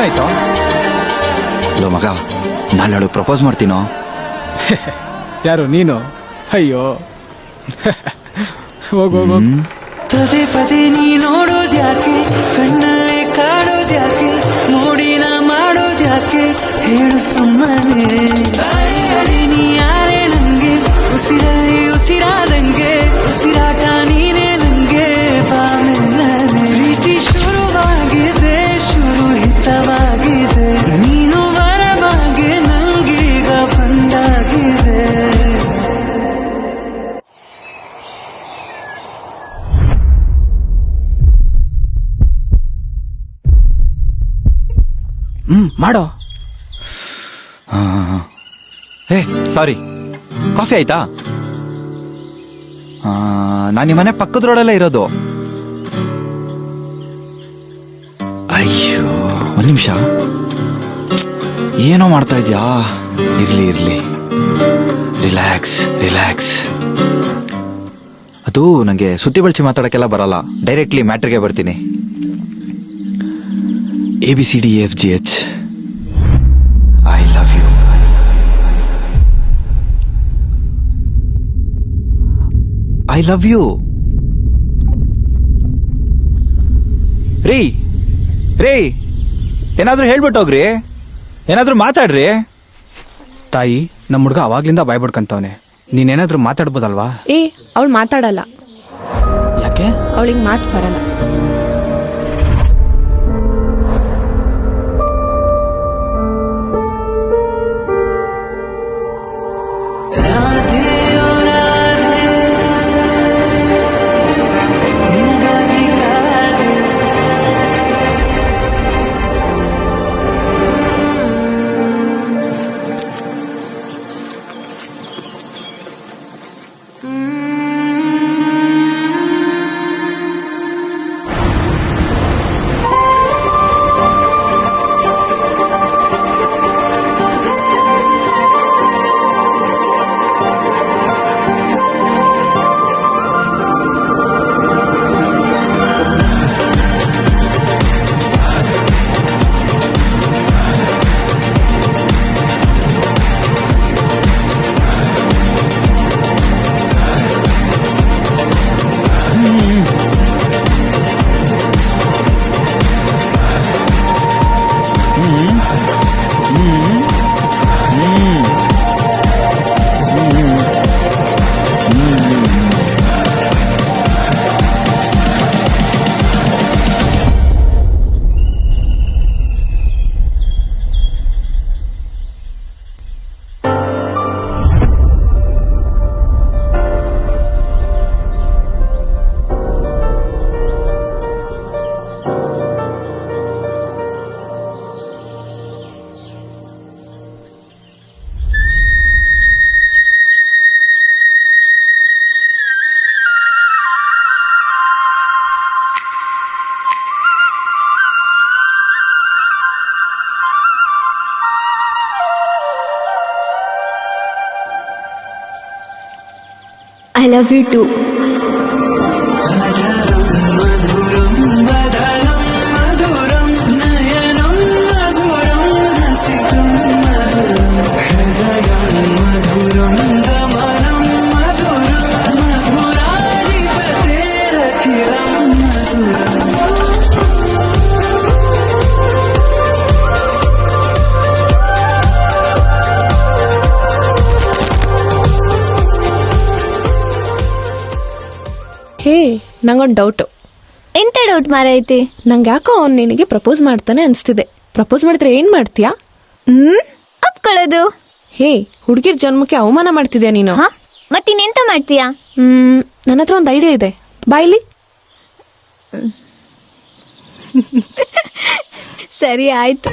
ಏನಾಯ್ತು? ಲೋ ಮಗ, ನಾನು ಅವಳು ಪ್ರಪೋಸ್ ಮಾಡ್ತೀನೋ? ಯಾರು ನೀನು? ಅಯ್ಯೋ ಹೋಗು. ಪದೇ ಪದೇ ನೀ ನೋಡೋದ್ಯಾಕೆ, ಕಣ್ಣಲ್ಲೇ ಕಾಡೋದ್ಯಾಕೆ, ನೋಡಿ ನಾ ಮಾಡೋದ್ಯಾಕೆ, ಹೇಳು ಸುಮ್ಮನೆ. ನೀ ಯಾರೇ ನಂಗೆ, ಉಸಿರಲ್ಲಿ ಉಸಿರಾದಂಗೆ, ಉಸಿರಾಟ ನೀನೇ ನಂಗೆ, ಬಾಮೆಲ್ಲನೆ. ಪ್ರೀತಿ ಶುರುವಾಗಿದೆ, ಶುರು ಹಿತವಾಗಿದೆ, ನೀನು ವರವಾಗಿ ನಂಗೀಗ ಬಂದಾಗಿದೆ. ಮಾಡೋ. ಹೇ ಸಾರಿ, ಕಾಫಿ ಆಯ್ತಾ? ನಾನು ನಿಮ್ಮ ಮನೆ ಪಕ್ಕದ ರೋಡಲ್ಲೇ ಇರೋದು. ಅಯ್ಯೋ ಒಂದ್ ನಿಮಿಷ, ಏನೋ ಮಾಡ್ತಾ ಇದ್ಯಾ? ಇರ್ಲಿ, ರಿಲ್ಯಾಕ್ಸ್. ಅದು ನಂಗೆ ಸುತ್ತಿ ಬಳಸಿ ಮಾತಾಡಕ್ಕೆಲ್ಲ ಬರಲ್ಲ, ಡೈರೆಕ್ಟ್ಲಿ ಮ್ಯಾಟ್ರಿಗೆ ಬರ್ತೀನಿ. ABCDEFGH, I love you. I love you. ರೀ ಏನಾದ್ರೂ ಹೇಳ್ಬಿಟ್ಟೋಗ್ರಿ, ಏನಾದ್ರೂ ಮಾತಾಡ್ರಿ. ತಾಯಿ, ನಮ್ಮ ಹುಡುಗ ಅವಾಗ್ಲಿಂದ ಬಾಯ್ ಬಿಡ್ಕಂತವ್ನೆ. ನೀನೇನಾದ್ರೂ ಮಾತಾಡ್ಬೋದಲ್ವಾ? ಅವಳು ಮಾತಾಡಲ್ಲ. ಯಾಕೆ? ಅವಳಿಗೆ ಮಾತು ಬರಲ್ಲ. I love you too. ಹೇ, ನಂಗೊಂದು ಡೌಟು. ಎಂತ ಡೌಟ್ ಮಾರೈತಿ? ನಂಗೆ ಯಾಕೋ ಅವ್ನು ನಿನಗೆ ಪ್ರಪೋಸ್ ಮಾಡ್ತಾನೆ ಅನಿಸ್ತಿದೆ. ಪ್ರಪೋಸ್ ಮಾಡಿದ್ರೆ ಏನು ಮಾಡ್ತೀಯಾ? ಒಪ್ಕೊಳ್ಳೋದು. ಹೇ, ಹುಡುಗಿರ್ ಜನ್ಮಕ್ಕೆ ಅವಮಾನ ಮಾಡ್ತಿದ್ಯಾ ನೀನು. ಮತ್ತಿನ್ನೆಂತ ಮಾಡ್ತೀಯಾ? ನನ್ನ ಹತ್ರ ಒಂದು ಐಡಿಯಾ ಇದೆ, ಬಾಯ್ಲಿ. ಸರಿ ಆಯ್ತು.